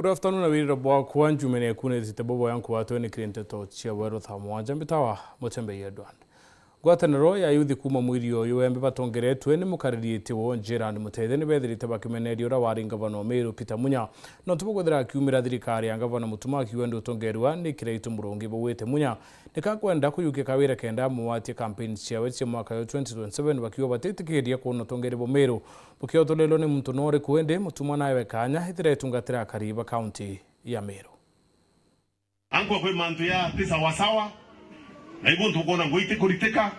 Good afternoon, Weru Thaa Mugwanja mene kune zitebobo yanku watu ni Nteto chia Weru Thaa Mugwanja mbitawa MUTEMBEI edwan. Gwataniro ya yuthi kuma mwiri uyu embe batongeretwe ni mukaririite wo njira ni mutethia ni bethirite bakimeneria ura wari ngavana Meru Thaa Mugwanja no tubugwethera akiumira thirikari ya ngavana mutuma akiwenda utongerwa ni kiraitu murungi bwite Mugwanja nikakwenda kuyukia kawira kenda muwatie campaign ciawe cia mwaka 2027 bakiwa batitikiria kuona tongerebo Meru bukio tolelo ni muntu nore kuende mutuma nawe kanya ithire tungatira kariba county ya Meru anko kwe mantu ya tisa wasawa na hivyo tukona ngoite kuriteka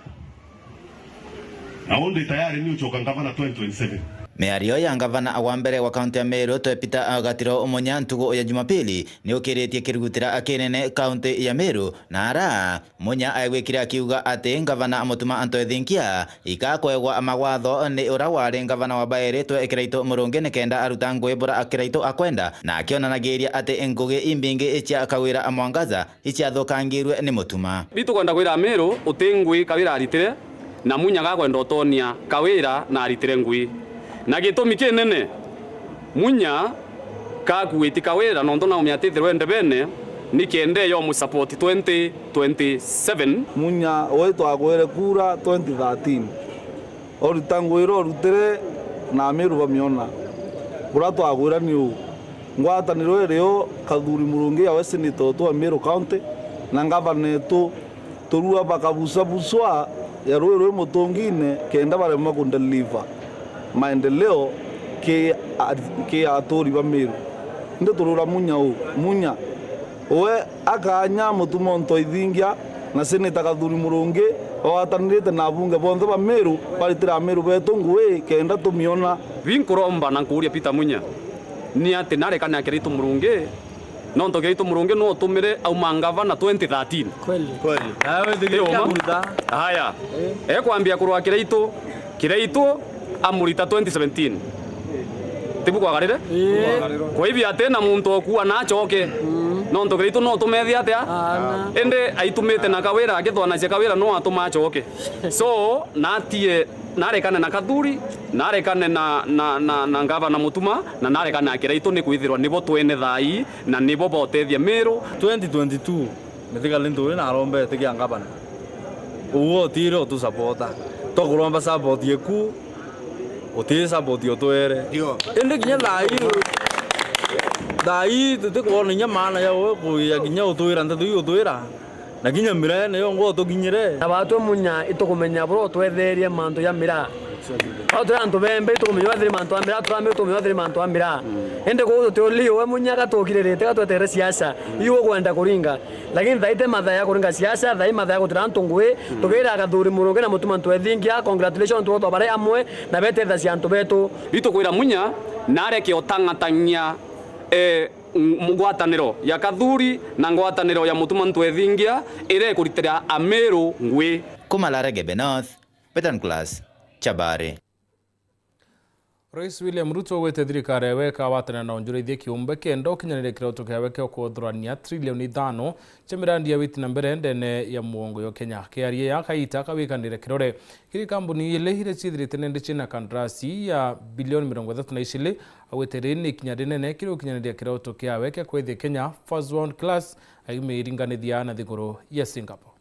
na onde tayari ni uchoka ngavana 2027 Meario ya ngavana wa mbere wa kaunti ya Meru Peter Gatiro Munyantugo ya Jumapili ni ukiritie kirugutira akinene kaunti ya Meru na ara Munya aigwikira akiuga ati ngavana mutuma Antwethinkia ikakwegwa amawatho ni ura wari ngavana wa Baeretwe ekiraito murungi nikenda aruta ngwibura akiraito akwenda na akionanagiria ati ngugi imbingi icia kawira amwangaza icia thukangirwe ni mutuma bitu kwenda kwira Meru utingwi kawira aritire na Munya gakwenda utonia kawira na aritire ngwi na gitumi kinene Munya kakuiti kawira nonto na umyatithirwe ndebene nikende yo mu support 2027 Munya wetu agwere kura 2013 oritangwiro orutire na Meru bamiona burato agwira ni ngwataniro erio kathuri murungi ya Nteto to Meru County na ngavana tu turua bakabusa buswa ya rwero mutongine kenda barema kundeliver maendeleo ke atori ba Meru ndio turura Munya owe akanya mutuma Ntwethinkia na seneta kathuri murungi watanirite na bunge bonthe ba Meru baritira Meru betu ngui kenda tumiona vinkuromba na kuria Peter Munya ni ati narekana akiritu murungi no ntokiritu murungi no tumire au mangavana 2013 kweli awe ndigioma haya kwambia kurwa kiraitu amurita 2017 tibu kwa garire kwa hivyo atena muntu okuwa na choke no ntokiritu no tumethia atia ende aitumite na kawira agithwana cia kawira no atuma choke so natie narekane na kathuri narekane na ngavana mutuma na narekane akiraitu ni kwithirwa nibo twene thai na nibo botethia Meru 2022 methika lindu na arombe tikia ngavana uwo tiro tu supporta to kuromba support yeku uti support yo twere ende kinya dai tete ko nya mana ya we ko ya kinya utwira ndu utwira na kinya mira ne yo ngo to kinyire abatu Munya itukumenya bro twetherie mantu ya mira atu antu bembe itukumenya wathiri mantu ya mira turambe itukumenya wathiri mantu ya mira ende ko to lio we Munya gatokirerete gatwetere siasa iwo kwenda kuringa lakini thaite matha ya kuringa siasa thai matha ya gutira antu ngui tugira gathuri murungi na mutuma Ntwethinkia congratulations tu bare amwe na bete tha cia antu betu itukwira Munya nareke otangatanya ngwataniro ya kathuri na ngwataniro ya mutuma Ntwethinkia ire kuritira Meru ngwi Kumalare North Petan Class Chabare Rais William Ruto wete thirikari weka watana na onjurithie kiumbe kenda ukinyanire kiroto kiawe kio kuthurania trilioni 5 cia mirandi ya witi na mbere ndene ya muongo yo Kenya kiarie ya kaita kawikanire kirore kiri kambuni ile hire cithirite nende china kandrasi ya bilioni 32 aweteri ni kinyari nene kiri ukinyanire kiroto kiawe kia kwethia Kenya first world class aimeringanathia na thiguru ya Singapore.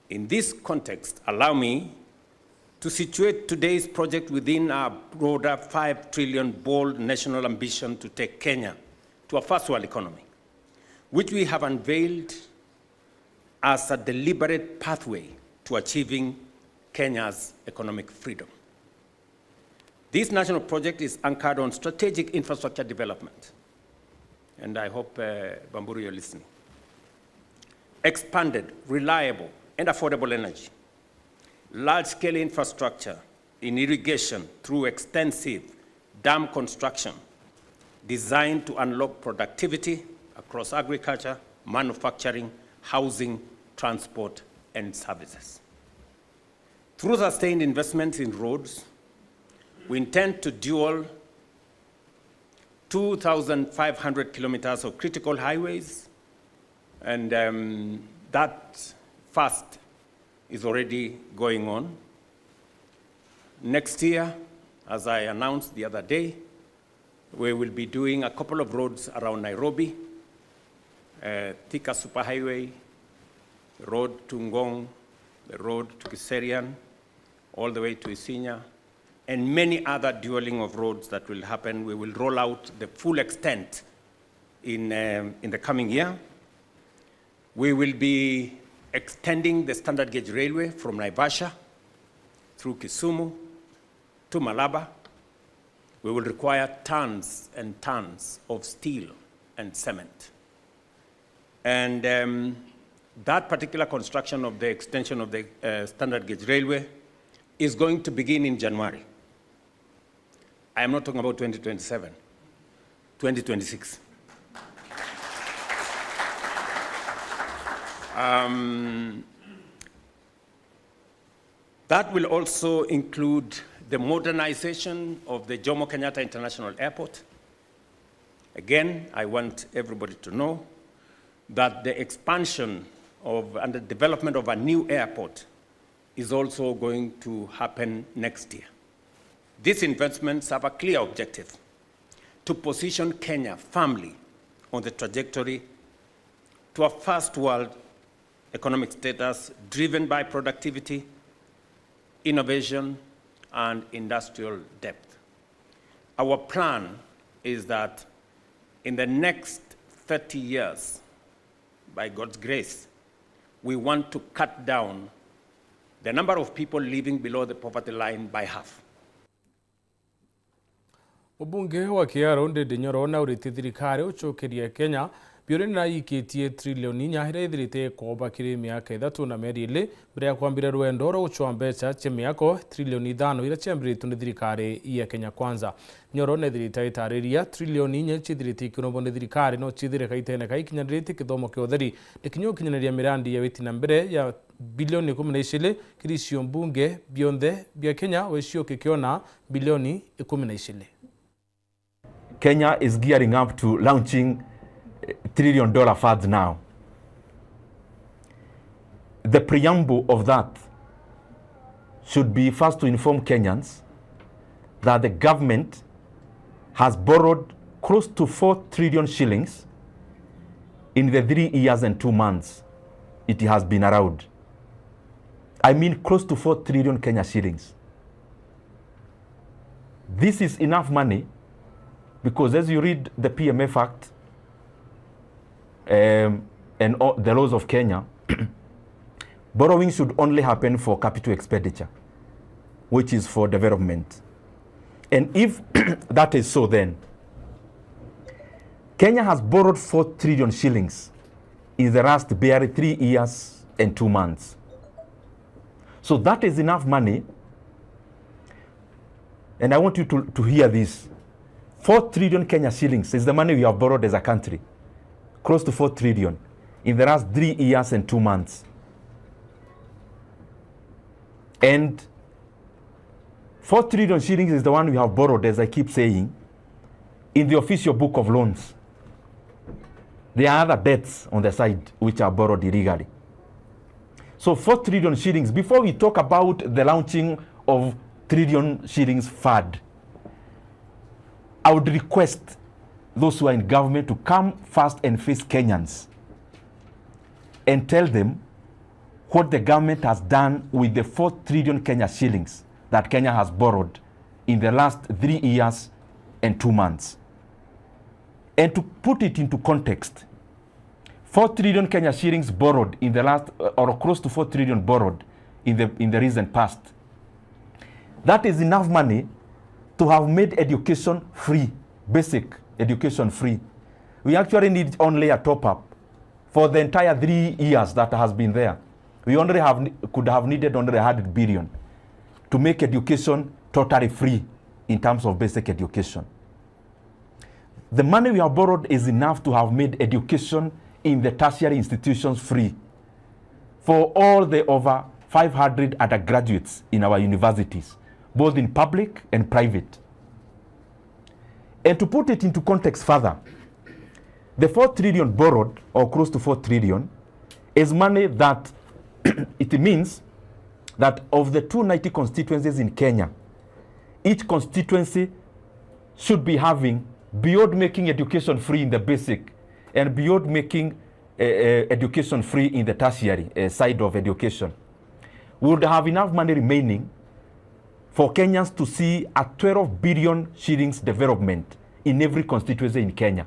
In this context, allow me to situate today's project within our broader 5 trillion bold national ambition to take Kenya to a first world economy, which we have unveiled as a deliberate pathway to achieving Kenya's economic freedom. This national project is anchored on strategic infrastructure development, and I hope, Bamburu, you're listening. Expanded, reliable, and affordable energy, large-scale infrastructure in irrigation through extensive dam construction designed to unlock productivity across agriculture, manufacturing, housing, transport, and services. Through sustained investments in roads, we intend to dual 2,500 kilometers of critical highways, and that first is already going on. Next year, as I announced the other day, We will be doing a couple of roads around Nairobi, Thika Superhighway, the road to Ngong, the road to Kiserian, all the way to Isinya, and many other dueling of roads that will happen. We will roll out the full extent in the coming year. We will be extending the standard gauge railway from Naivasha through Kisumu to Malaba. We will require tons and tons of steel and cement. And that particular construction of the extension of the standard gauge railway is going to begin in January. I am not talking about 2027, 2026. That will also include the modernization of the Jomo Kenyatta International Airport. Again, I want everybody to know that the expansion of and the development of a new airport is also going to happen next year. These investments have a clear objective: to position Kenya firmly on the trajectory to a first world economic status driven by productivity, innovation, and industrial depth. Our plan is that in the next 30 years, by God's grace, we want to cut down the number of people living below the poverty line by half. Ubunge wa Kiaro Ndindi Nyoro na uriti thirikari ucokerie Kenya biureni na ikitie trilioni 4 ira ithirite koba kiri miaka 3 na meri 2 mbere ya kwambira rwendo rwa gucoa mbeca cia miako trilioni 5 ira ciambiritu ni thirikari ya Kenya Kwanza. Nyoro na ithirite itariria trilioni 4 cithirite ikinobo ni thirikari no cithire kaitene kaikinyanirite kithomo kia utheri nikinyo kinyaniria mirandi ya witi na mbere ya bilioni 12 kirisio mbunge bionthe bia Kenya wecio kikiona bilioni 12. Kenya is gearing up to launching $1 trillion funds now. The preamble of that should be first to inform Kenyans that the government has borrowed close to 4 trillion shillings in the 3 years and 2 months it has been around. I mean close to 4 trillion Kenya shillings. This is enough money because as you read the PMF Act and all the laws of Kenya, borrowing should only happen for capital expenditure, which is for development. And if that is so, then Kenya has borrowed 4 trillion shillings in the last barely 3 years and 2 months. So that is enough money. And I want you to hear this. 4 trillion Kenya shillings is the money we have borrowed as a country. Close to 4 trillion in the last 3 years and 2 months. And 4 trillion shillings is the one we have borrowed, as I keep saying, in the official book of loans. There are other debts on the side which are borrowed illegally. So 4 trillion shillings, before we talk about the launching of trillion shillings fund, I would request those who are in government to come first and face Kenyans and tell them what the government has done with the 4 trillion Kenya shillings that Kenya has borrowed in the last 3 years and 2 months. And to put it into context, 4 trillion Kenya shillings borrowed in the last, or close to 4 trillion borrowed in the recent past. That is enough money to have made education free, basic education free. We actually need only a top-up for the entire 3 years that has been there. We only could have needed only 100 billion to make education totally free in terms of basic education. The money we have borrowed is enough to have made education in the tertiary institutions free for all the over 500 undergraduates in our universities, both in public and private. And to put it into context further, the 4 trillion borrowed, or close to 4 trillion, is money that it means that of the 290 constituencies in Kenya, each constituency should be having beyond making education free in the basic and beyond making education free in the tertiary side of education, we would have enough money remaining for Kenyans to see a 12 billion shillings development in every constituency in Kenya.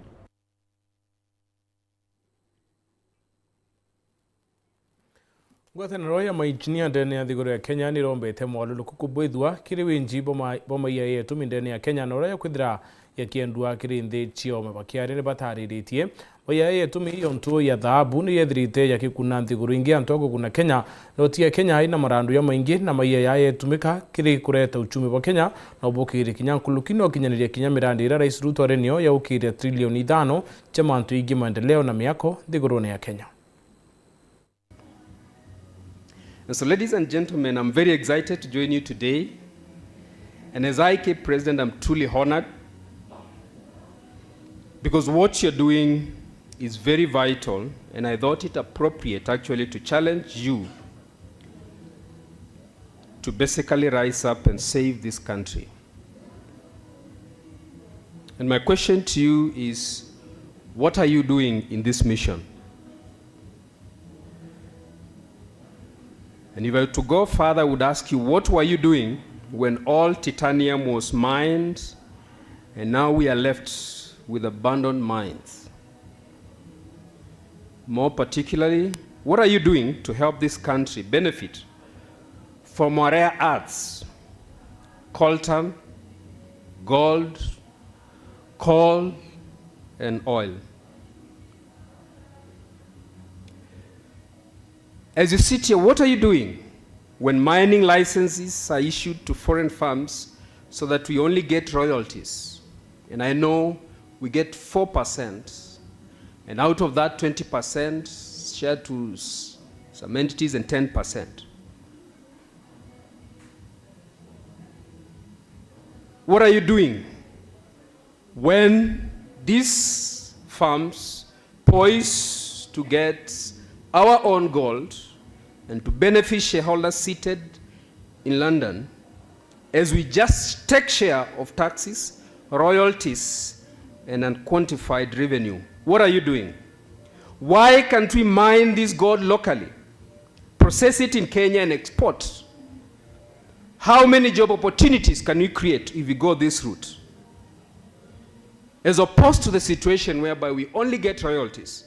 Ngwatanĩro ya mainjinia ndene ya thigũrũ ya Kenya nĩ rombete mwaluluku kubwithwa kiri winji boma ya yetu mindene ya Kenya na ũrĩa kwithira ya kiendua kiri nthi chio mabakiari ni batariritie oya yetu miontu ya dhahabu ni yethirite ya kikuna nthigũrũ ingi antoko kuna Kenya no tia Kenya ina marandu ya maingi na maiya ya yetumika kiri kureta uchumi wa Kenya na ubukiri kinyankulu kino kinyaniria kinyamirandi ira Rais Ruto renio ya ukire trilioni 5 cha mantu ingi maendeleo na miako thigũrũ ya Kenya. And so, ladies and gentlemen, I'm very excited to join you today. And as IK President, I'm truly honored because what you're doing is very vital, and I thought it appropriate actually to challenge you to basically rise up and save this country. And my question to you is, what are you doing in this mission? And if I were to go further, I would ask you, what were you doing when all titanium was mined and now we are left with abandoned mines? More particularly, what are you doing to help this country benefit from our rare earths, coltan, gold, coal, and oil? As you sit here, what are you doing when mining licenses are issued to foreign firms so that we only get royalties? And I know we get 4%, and out of that 20% shared to some entities and 10%. What are you doing when these firms poise to get our own gold and to benefit shareholders seated in London as we just take share of taxes, royalties, and unquantified revenue? What are you doing? Why can't we mine this gold locally, process it in Kenya and export? How many job opportunities can we create if we go this route? As opposed to the situation whereby we only get royalties.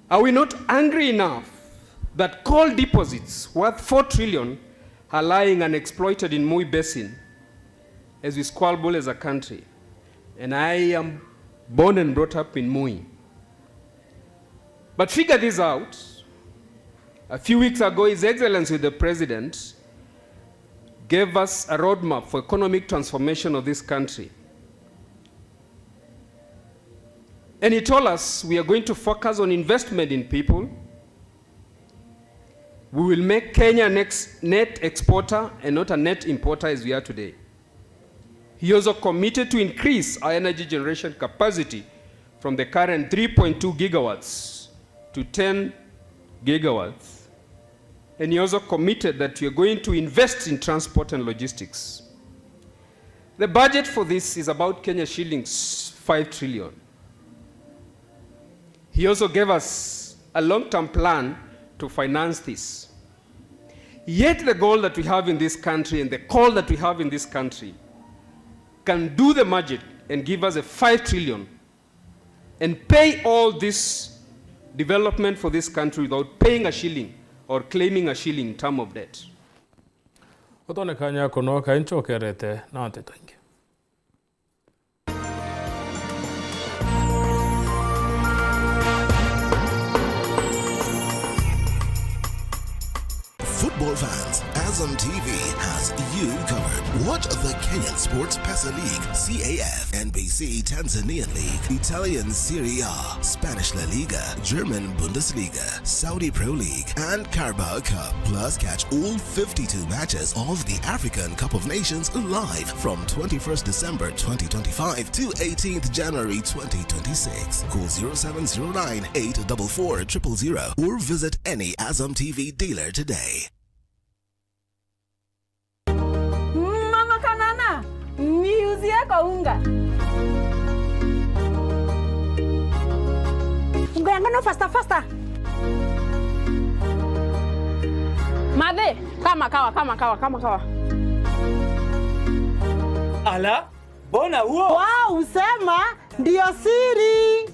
Are we not angry enough that coal deposits worth 4 trillion are lying unexploited in Mui Basin as we squabble as a country? And I am born and brought up in Mui. But figure this out. A few weeks ago, His Excellency the President gave us a roadmap for economic transformation of this country. And he told us we are going to focus on investment in people. We will make Kenya next net exporter and not a net importer as we are today. He also committed to increase our energy generation capacity from the current 3.2 gigawatts to 10 gigawatts. And he also committed that we are going to invest in transport and logistics. The budget for this is about Kenya shillings 5 trillion. He also gave us a long-term plan to finance this. Yet the goal that we have in this country and the coal that we have in this country can do the magic and give us a 5 trillion and pay all this development for this country without paying a shilling or claiming a shilling in term of debt. Otonekanya kono kainchokerete na Nteto ingi. Football fans, Azam TV has you covered. Watch the Kenyan Sports Pesa League, CAF, NBC Tanzanian League, Italian Serie A, Spanish La Liga, German Bundesliga, Saudi Pro League, and Carabao Cup. Plus, catch all 52 matches of the African Cup of Nations live from 21st December 2025 to 18th January 2026. Call 0709 844 000 or visit any Azam TV dealer today. Weka unga. Unga ya ngano faster. Madhe, kama kawa. Ala, bona huo? Wow, usema ndio siri.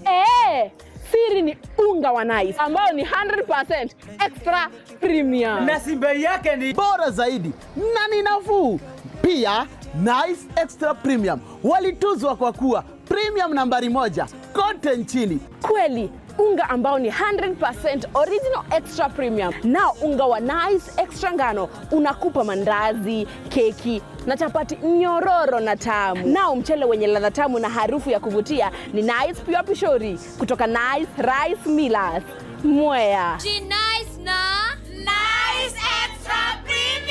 Siri ni unga wa Nice ambao ni 100% extra premium. Na bei yake ni bora zaidi na ni nafuu. Pia Nice extra premium walituzwa kwa kuwa premium nambari 1 kote nchini. Kweli, unga ambao ni 100% original extra premium. Na unga wa Nice extra ngano unakupa mandazi, keki na chapati nyororo na tamu. Na mchele wenye ladha tamu na harufu ya kuvutia ni Nice Pure Pishori kutoka Nice Rice Millers, Mwea. Nice na Nice extra premium.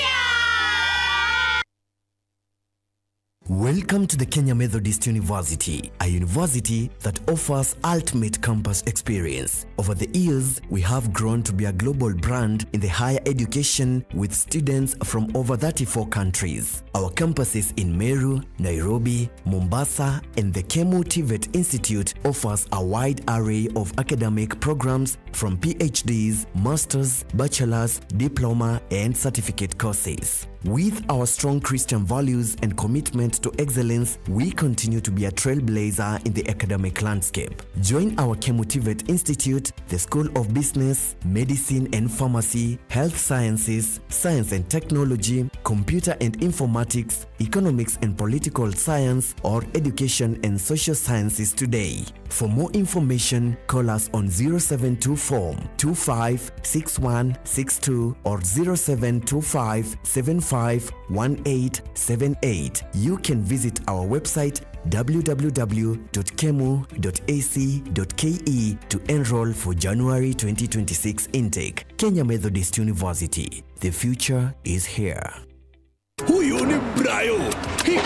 Welcome to the Kenya Methodist University, a university that offers ultimate campus experience. Over the years, we have grown to be a global brand in the higher education with students from over 34 countries. Our campuses in Meru, Nairobi, Mombasa, and the TVET Institute offers a wide array of academic programs from PhDs, masters, bachelor's, diploma, and certificate courses. With our strong Christian values and commitment to excellence, we continue to be a trailblazer in the academic landscape. Join our TVET Institute, the School of Business, Medicine and Pharmacy, Health Sciences, Science and Technology, Computer and Informatics, Economics and Political Science, or Education and Social Sciences today. For more information, call us on 0724 256162 or 0725 751878. You can visit our website www.kemu.ac.ke to enroll for January 2026 intake. Kenya Methodist University. The future is here. Huyu ni Brayo. Hii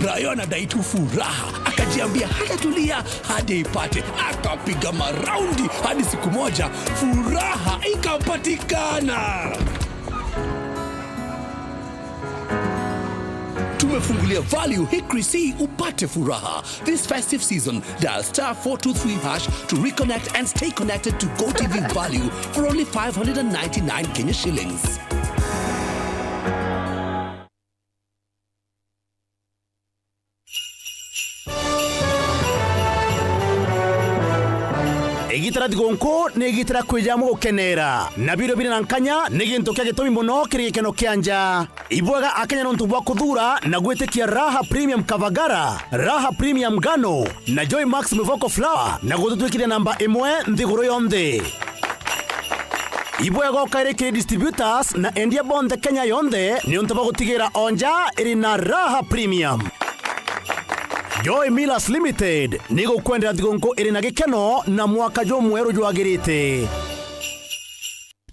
Brayo anadai tu furaha. Akajiambia hajatulia hadi ipate. Akapiga maraundi hadi siku moja furaha ikapatikana. Tumefungulia value Hickory C upate furaha. This festive season, dial *423# to reconnect and stay connected to GoTV value for only 599 Kenya shillings. Igitara digonko negitara kwijamo gukenera na biro bire nankanya neginto kya gitomi muno kirikeno kyanja ibwaga akanya no ntubwa kuthura na gwetikia Raha Premium Kavagara, Raha Premium Gano na Joy Max Mivoko Flower na gututwikire namba 1 nthiguru yonthe. Ibwaga okaire distributors na endia bonde Kenya yonthe ni untuba gutigira onja iri na Raha Premium. Joy Millers Limited nigo kwendera thigonko iri na gikeno na mwaka jo mweru jwagirite.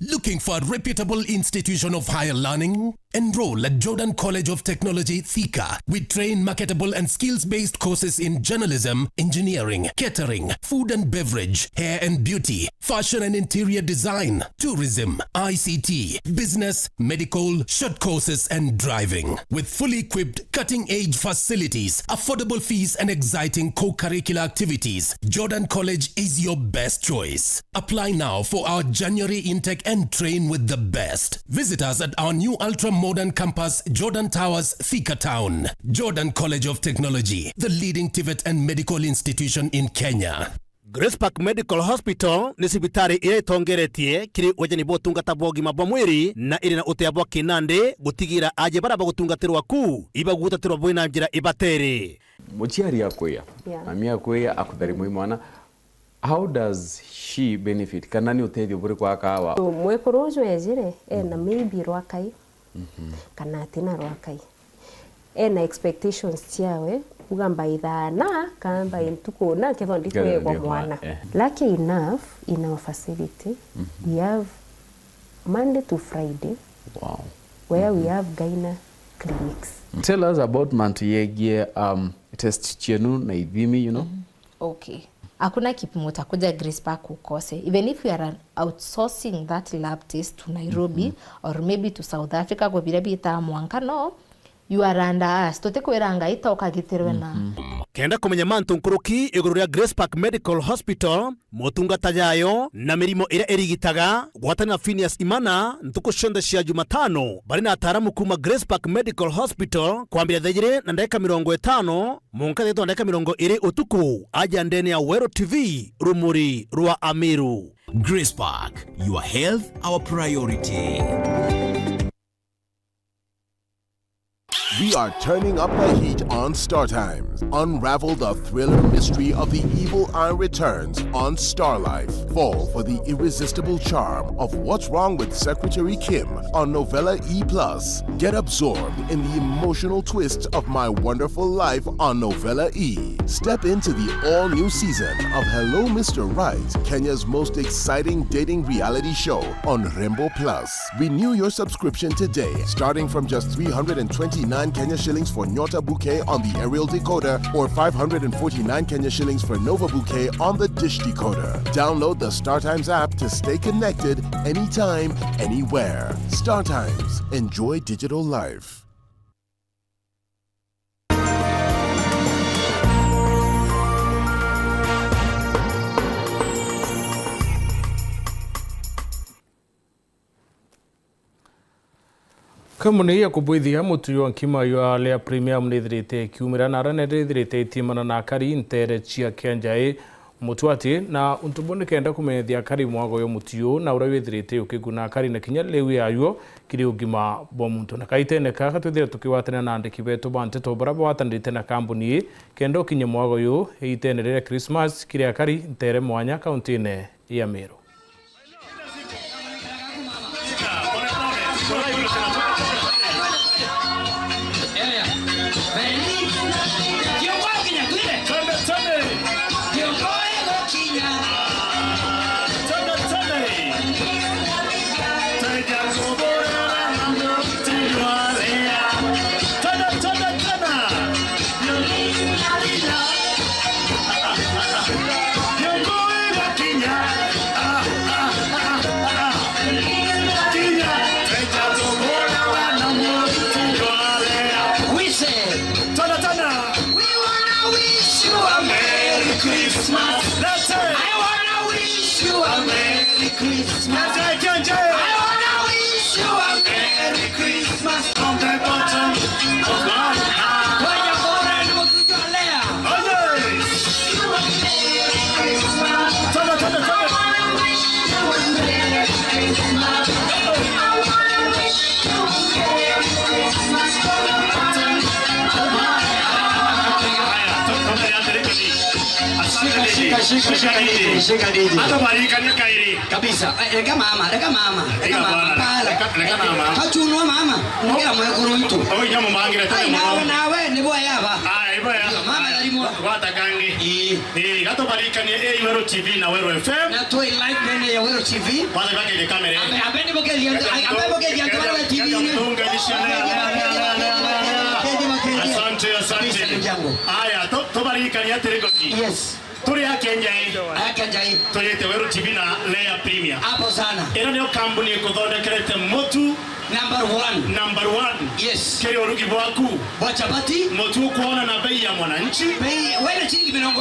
Looking for a reputable institution of higher learning? Enroll at Jordan College of Technology, Thika. We train marketable and skills-based courses in journalism, engineering, catering, food and beverage, hair and beauty, fashion and interior design, tourism, ICT, business, medical, short courses and driving. With fully equipped, cutting-edge facilities, affordable fees and exciting co-curricular activities, Jordan College is your best choice. Apply now for our January intake and train with the best. Visit us at our new ultra-modern campus, Jordan Towers, Thika Town. Jordan College of Technology, the leading TVET and medical institution in Kenya. Grace Park Medical Hospital ni sibitari ile tongeretie kiri wajani botungata bogima bwa mwiri na ile na uteabwa kinande gutigira aje baraba gutungatirwa ku iba gutatirwa boina njira ibatere muchiari yakoya ami yakoya akudari mwana. How does she benefit? Kanani uteithio buri kwa kawa? Mwekorojo ejire na maybe rwakai kana tina rwakai na expectations ciawe ugamba ithana kamba intuko na kethondikwe kwa mwana. Lucky enough in our facility we have Monday to Friday where we have gyna clinics. Tell us about Mantuyege test chenu na ithimi, you know. Okay. Hakuna kipimo takuja Grace Park ukose. Even if we are outsourcing that lab test to Nairobi or maybe to South Africa kwa bila bita Mugwanja, no, you are under us tote kwiranga itoka gitirwe na kenda kumenya mantu nkuruki iguru ria Grace Park Medical Hospital motungata yayo na mirimo ira erigitaga gwatana Phineas Imana ntuko shonda cia Jumatano bari na ataramu kuma Grace Park Medical Hospital kwambira thejire na ndeka 50 munka theto ndeka 20 utuku aja ndene ya Weru TV rumuri rwa Amiru. Grace Park, your health our priority. We are turning up the heat on Star Times. Unravel the thriller mystery of the evil eye returns on Star Life. Fall for the irresistible charm of What's Wrong with Secretary Kim on Novella E+. Get absorbed in the emotional twists of My Wonderful Life on Novella E. Step into the all-new season of Hello Mr. Right, Kenya's most exciting dating reality show on Rainbow Plus. Renew your subscription today, starting from just 329 Kenya shillings for Nyota Bouquet on the aerial decoder or 549 Kenya shillings for Nova Bouquet on the dish decoder. Download the StarTimes app to stay connected anytime, anywhere. StarTimes. Enjoy digital life. Kamuni ya kubwithia mutuyo nkima yo lea premium nithirite kiumira na rana nithirite timana na kari ntere chia kenjae mutuati na untubone kenda kumethia kari mwago yo mutuyo na ura withirite ukiguna kari na kinya lewi ayo kiri ugima bo muntu na kaitene ka katwithira tukiwatana na ndiki betu Nteto baraba watandite na kambuni kenda kinya mwago yo itenere Christmas kiri akari ntere mwanya kauntine ya Meru. Shika DJ. Hata barika ni kairi. Kabisa. Leka mama. Hachuno mama. Ngira mwekuru mtu. Oyi nyamo mangira tena. Nawe ni boya hapa. Boya. Mama dalimo. Wata gangi. Gato barika ni Weru TV na Weru FM. Na tu like bene ya Weru TV. Kwanza baki ile kamera. Abeni bokelia. Abeni bokelia Weru TV. Tunga Asante. Haya, to barika ni atereko. Yes. Turi ya Kenjai. Toyete Weru TV na Lea Premier. Hapo sana. Eno ndio kampuni ikodondekerete motu number 1. Yes. Kero rugi bwaku. Bwachapati. Motu kuona na bei ya mwananchi. Bei wena shilingi 80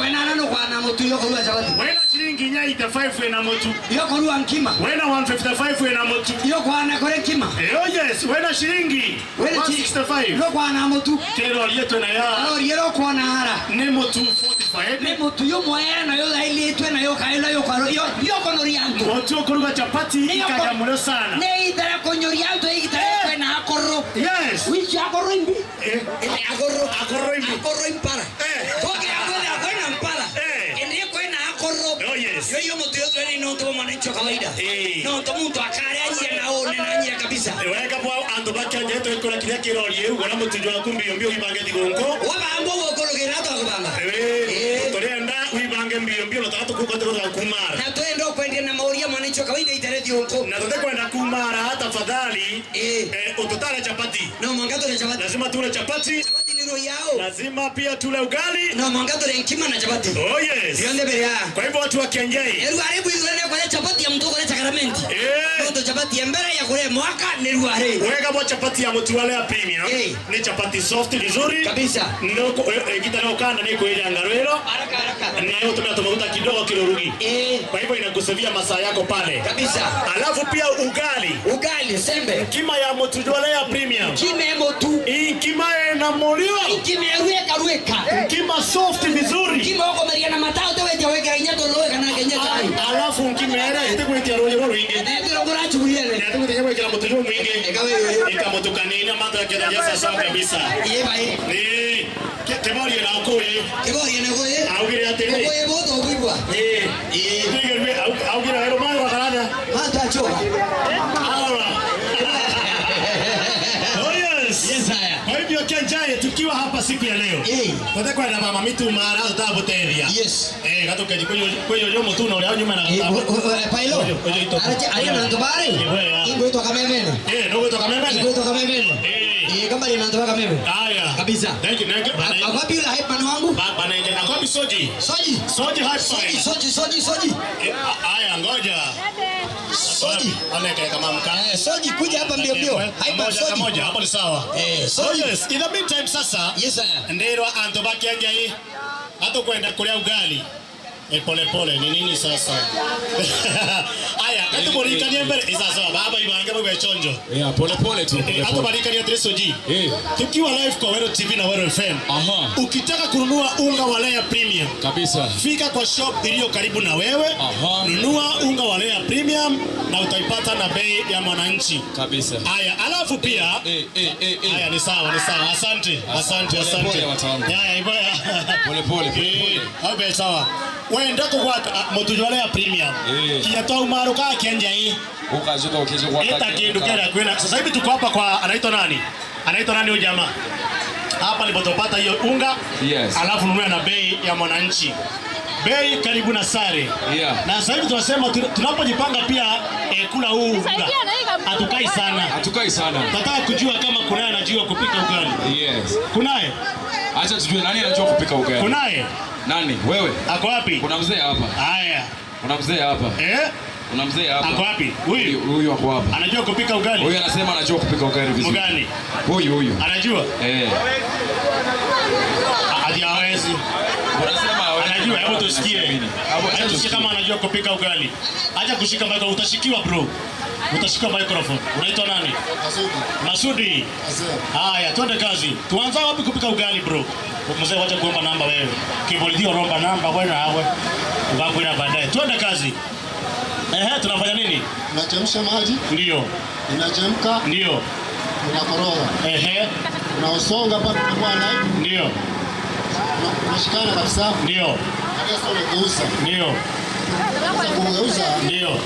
kwa na motu yoko ruwa chapati. Wena shilingi nyai 85 na motu. Yoko ruwa nkima. Wena 155 na motu. Yoko ana kore nkima. Oh yes, wena shilingi 165. Yoko ana motu. Kero aliyeto na ya. Aliyeto kwa na hara. Ne motu 45. Ne motu yo moena yo laili etwe na yo kaila yo kwaro. Yoko nori yangu. Motu kuruga chapati ikaja mulo sana. Ne itara konyori yangu. Yes. Which akorimbi? Akorimbi para. Okay, akoina mpara. Ndiye kwenda akoro. Oh yes. Yo mtu yote ni ndo mwananchi kawaida. No ndo mtu akare anje naone na anje kabisa. Weka kwa ando bakya jeto ikola kile kiroli yeu wala mtu jwa kumbi mbio ibange digongo. Waba ambo gokolo gerato akubanga. Torenda uibange mbio lotatu kukotoka kumara. Na twende kwenda na mauria mwananchi kawaida iteredi huko. Na twende kwenda kumara tafadhali. Utotale chapati. No mangato na chapati. Lazima tule chapati. Chapati ni roho yao. lazima pia tule ugali na mwangato ile nkima na chapati. Oh yes. Yonde beria. Kwa hivyo watu wa Kianjai. Karibu izone kwa chapati ya mtu kwa sakramenti. Ndio chapati ya mbele ya kule mwaka ni ruare. Weka kwa chapati ya mtu wale ya premium. Ni chapati soft vizuri kabisa. Noko kitana ukanda ni kwa ile angarwero. Haraka. Leo tunatomaruta kidogo kilorugi. Kwa hivyo inakusevia masaa yako pale. Kabisa. Alafu pia ugali sembe. Kima ya mtu wale ya premium. Kima ya mtu. Kima na molio. Kima rueka. Kima soft vizuri. Kima wako Mariana matao tewe weka nyato loe kana kenya kai. Alafu kimera itakuletea roho wingi. Ndio ngora chukuliane. Ndio kutegemea kila mtu mwingi. Ikamutukanina mambo yake ya sasa kabisa. Ni kebori na okoye. Kebori na okoye. Augire atele. Okoye boto kuibwa. Ndio augire hero mali wa kalada. Hata choka. Yes haya. Kwa hivyo Kianjai tukiwa hapa siku ya leo. Tutakuwa na mama mitu mara tutaboteria. Yes. Gatoka kwenye yomo tu na ule nyuma na pailo. Aje na ndobare. Ingo to kamemene. Ndogo to kamemene. Ingo to kamemene. Kama ni ndoka kamemene. Haya. Kabisa. Thank you. Akwapi yule hype man wangu? Baba naende na kwapi soji. Soji hype. Soji. Haya ngoja. Soji. Anaweka kama mkaa. Soji kuja hapa mbio. Hype soji. Moja hapo ni sawa. Soji. Yes. In the meantime sasa. Yes sir. Ndero antobaki Kianjai. Hata kwenda kulia ugali. Pole ni nini sasa? Aya, katu borikania mbele. Sasa baba ibange mwe chonjo. Pole tu. Hata barikania Tresoji. Tukiwa live kwa Weru TV na Weru FM. Ukitaka kununua unga wa layer premium kabisa, fika kwa shop iliyo karibu na wewe. Nunua unga wa layer premium na utaipata na bei ya mwananchi kabisa. Aya, alafu pia aya ni sawa. Asante. Aya, pole. Hapo sawa. Wenda kwa motujwale ya premium. Kiyatoa umaro ka Kianjai. Ukazoka ukizo kwa kaka. Itakiendukera kwenda. Sasa hivi tuko hapa kwa anaitwa nani huyo jamaa? Hapa nilipotopata hiyo unga. Yes. Alafu nunua na bei ya mwananchi. Bei karibu na sare. Na sasa hivi tunasema tunapojipanga pia kula huu unga. Hatukai sana. Nataka kujua kama kunaye anajua kupika ugali. Yes. Kunaye? Acha tujue nani anajua kupika ugali. Kunaye? Nani? Wewe? Ako wapi? Kuna mzee hapa. Haya. Kuna mzee hapa. Kuna mzee hapa. Ako wapi? Huyu hapo hapa. Anajua kupika ugali? Huyu anasema anajua kupika ugali vizuri. Ugali. Huyu. Anajua? Hawezi. Unasema anajua, hebu tusikie. Hebu tusikie kama anajua kupika ugali. Acha kushika microphone, utashikiwa bro. Utashika microphone. Unaitwa nani? Masudi. Haya, twende kazi. Tuanza wapi kupika ugali bro? Mzee wacha kuomba namba wewe. Kiboldio romba namba wewe na hawe. Ukakwenda baadaye. Twende kazi. Tunafanya nini? Unachemsha maji? Ndio. Inachemka? Ndio. Unakoroga? Unaosonga mpaka kwa live? Ndio. Unashikana kabisa? Ndio. Sasa unageuza? Ndio. Sasa kugeuza? Ndio.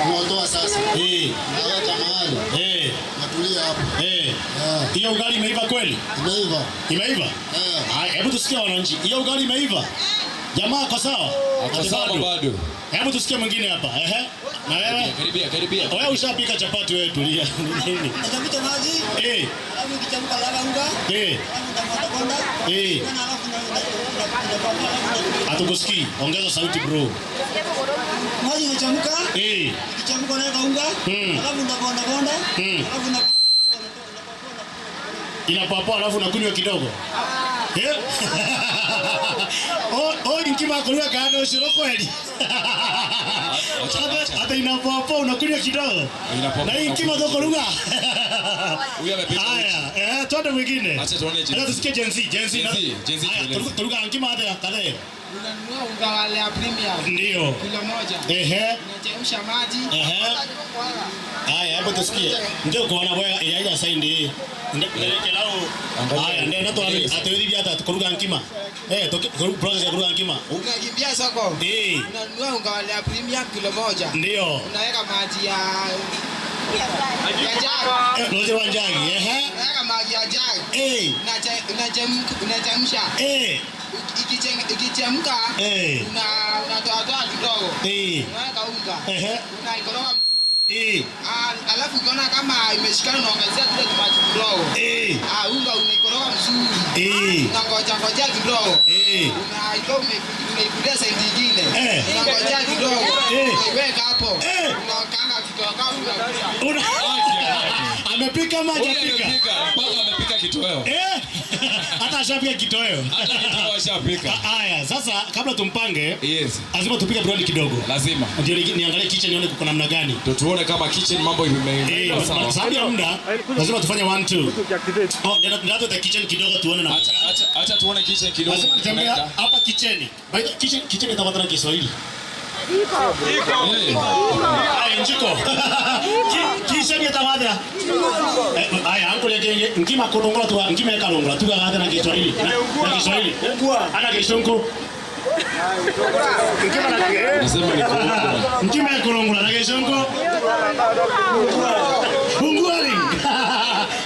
Unaondoa sasa? Unaweka mahali? Natulia hapo. Hiyo ugali imeiva kweli? Imeiva. Imeiva? Haya, hebu tusikie wananchi. Hiyo ugali imeiva? Jamaa kwa sawa? Bado. Hebu tusikie mwingine hapa. Na wewe? Karibia. Wewe ushapika chapati wewe, tulia. Nini? Unachemsha maji? Alafu ikichemka lava unga? Hatukusikii. Ongeza sauti bro. Maji inachemka? Ikichemka unaweka unga? Alafu unaponda. Alafu inapoa alafu unakunywa kidogo. Nikima kuliwa kaano ushiro kweli. Hata inapoa unakunywa kidogo. Na hii nikima doko lugha. Huyu amepita. Haya, twende mwingine. Acha tuone Gen Z. Acha tusikie Gen Z. Turuka nikima hata kadhaa. Unanunua unga wa layer premium. Ndio. Kilo moja. Unachemsha maji. Haya, hebu tusikie. Ndio kuona bwana yeye sasa ndiye. Ndeleke lao. Haya, ndio nato atawezi hata kuruka nkima. Process ya kuruka nkima. Unakimbia soko. Unanunua unga wa layer premium kilo moja. Ndio. Unaweka maji ya Roje wanjagi. Unaweka maji ya jagi. Unachemsha. Ikichemka unatoa kidogo. Unaweka unga. Unaikoroga. Alafu ukiona kama imeshikana unaongezea tule tumaji kidogo. Unga unaikoroga vizuri. Unangojea kidogo. Unaikundia side nyingine. Unangojea kidogo. Unaiweka hapo. Unakaanga kidogo. Amepika maji apika. Mpaka amepika kitoweo. Hata ashapika kitoweo. Hata kitoweo ashapika. Haya, sasa kabla tumpange, lazima tupike brownie kidogo. Lazima. Ndio niangalie kitchen nione kuko namna gani. Ndio tuone kama kitchen mambo imeenda sawa. Sababu ya muda lazima tufanye 1 2. Ndio the kitchen kidogo tuone na. Acha tuone kitchen kidogo. Lazima nitembea hapa kitchen. By the kitchen itakuwa na Kiswahili. Haya njiko. Kitchen itakuwa. Haya anko yake ngima kodongola tu ngima ya kalongola tu gaga na Kiswahili. Na Kiswahili. Ana kishonko. Ngima ya kolongola na kishonko. Bunguari.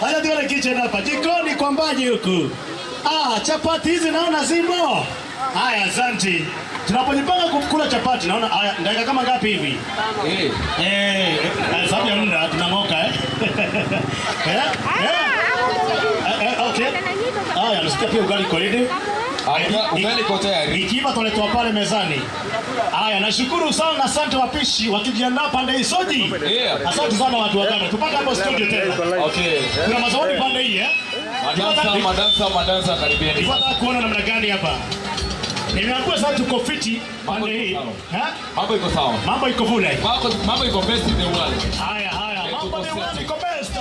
Haya ndio kitchen hapa. Jikoni kwa mbaji huku. Chapati hizi naona zimo. Haya asante. Tunapojipanga kukula chapati naona haya dakika kama ngapi hivi? Sababu ya muda tunangoka okay. Haya nasikia pia ugali kwa lidi. Ugali kwa tayari. Ikiwa tuletwa pale mezani. Haya nashukuru sana na asante wapishi wakijiandaa pande hii soji. Asante sana watu wa Ghana. Tupate hapo studio tena. Okay. Kuna mazawadi pande hii Madansa karibieni. Nifuata kuona namna gani hapa. Nimeambiwa sasa tuko fiti pande hii. Mambo iko sawa. Mambo iko vule. Mambo iko best in the world. Haya. Mambo iko best.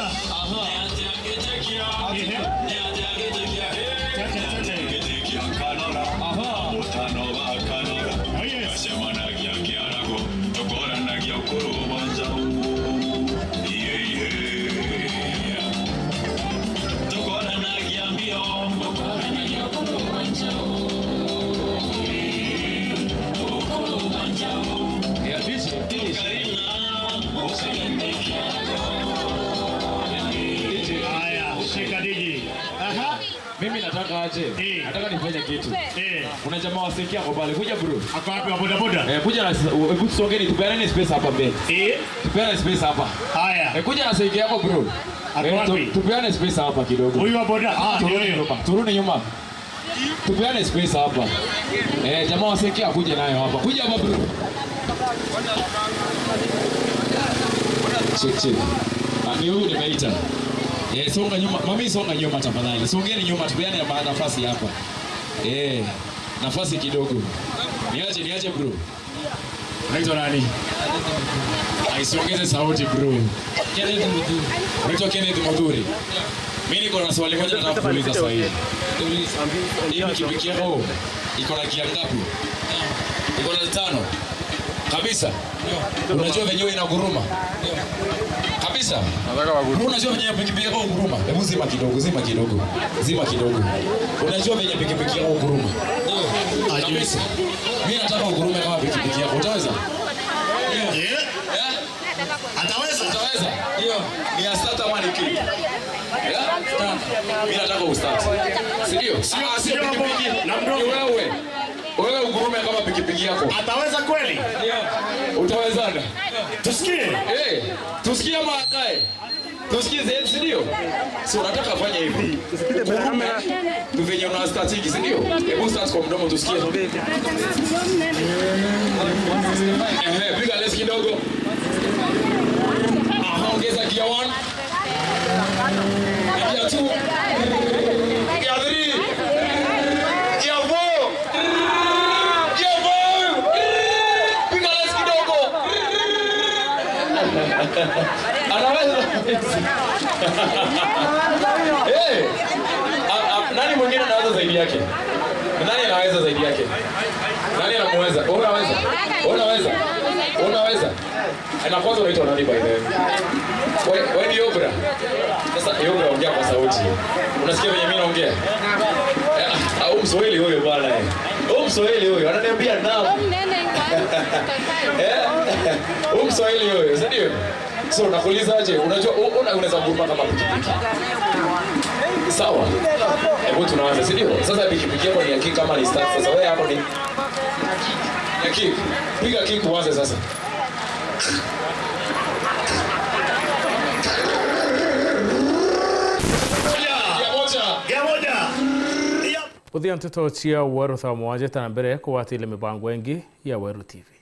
Mimi nataka aje. Nataka nifanye kitu. Kuna jamaa wasikia kwa pale. Kuja bro. Ako wapi wa boda boda? Kuja na hebu tusongeni tupeane space hapa mbele. Tupeane space hapa. Haya. Kuja na siki yako bro. Ako wapi? Tupeane space hapa kidogo. Huyu wa boda. Ndio. Turudi nyuma. Tupeane space hapa. Jamaa wasikia kuja nayo hapa. Kuja hapa bro. Chill. Ni huyu nimeita. Songa nyuma. Mami songa nyuma tafadhali. Songeni nyuma tupeane nafasi hapa. Nafasi kidogo. Niache bro. Unaitwa nani? Aisongeze sauti bro. Kenneth Mudhuri. Unaitwa Kenneth Mudhuri. Mimi niko na swali moja nataka kuuliza sasa hivi. Hii pikipiki yako iko na gia ngapi? Iko na 5. Kabisa. Unajua venyewe inaguruma? Kabisa. Nataka waguruma. Unajua venyewe pikipiki yako guruma? Hebu zima kidogo. Unajua venyewe pikipiki yako guruma? Kabisa. Mimi nataka ugurume kama pikipiki yako. Utaweza? Ataweza? Ndio. Ni start ama ni kick? Mimi nataka ustart. Ndio. Sio pikipiki. Na mdomo wewe. Wewe ugurume kama pikipiki yako. Ataweza kweli? Ndio. Utawezana? Tusikie. Tusikie maakae. Tusikie zaidi ndio. Sio nataka afanye hivi. Ugurume. Tuvenye una statiki ndio. Hebu start kwa mdomo tusikie. Piga lesi kidogo. Ongeza gear 1. Gear 2. Gear 3. Gear 4. Piga lesi kidogo. Anaweza. Nani mwingine anaweza zaidi yake? Nani anaweza zaidi yake? Nani anamweza? Unaweza? Na kwanza unaitwa nani by the way? Wewe ni Yobra. Sasa Yobra ongea kwa sauti. Unasikia venye mimi naongea? Au Mswahili huyo bwana eh. Mswahili huyo ananiambia nao. Mswahili huyo, ndio? So nakuuliza aje? Unajua unaweza kuruma kama pikipiki. Sawa. Hebu tunaanza, si ndio? Sasa pikipiki yako ni ya kick kama ni start. Sasa wewe hapo ni ya kick. Piga kick uanze sasa. Uthia Nteto chia Weru Thaa Mugwanja tana mbere kwa watile mibango engi ya Weru TV.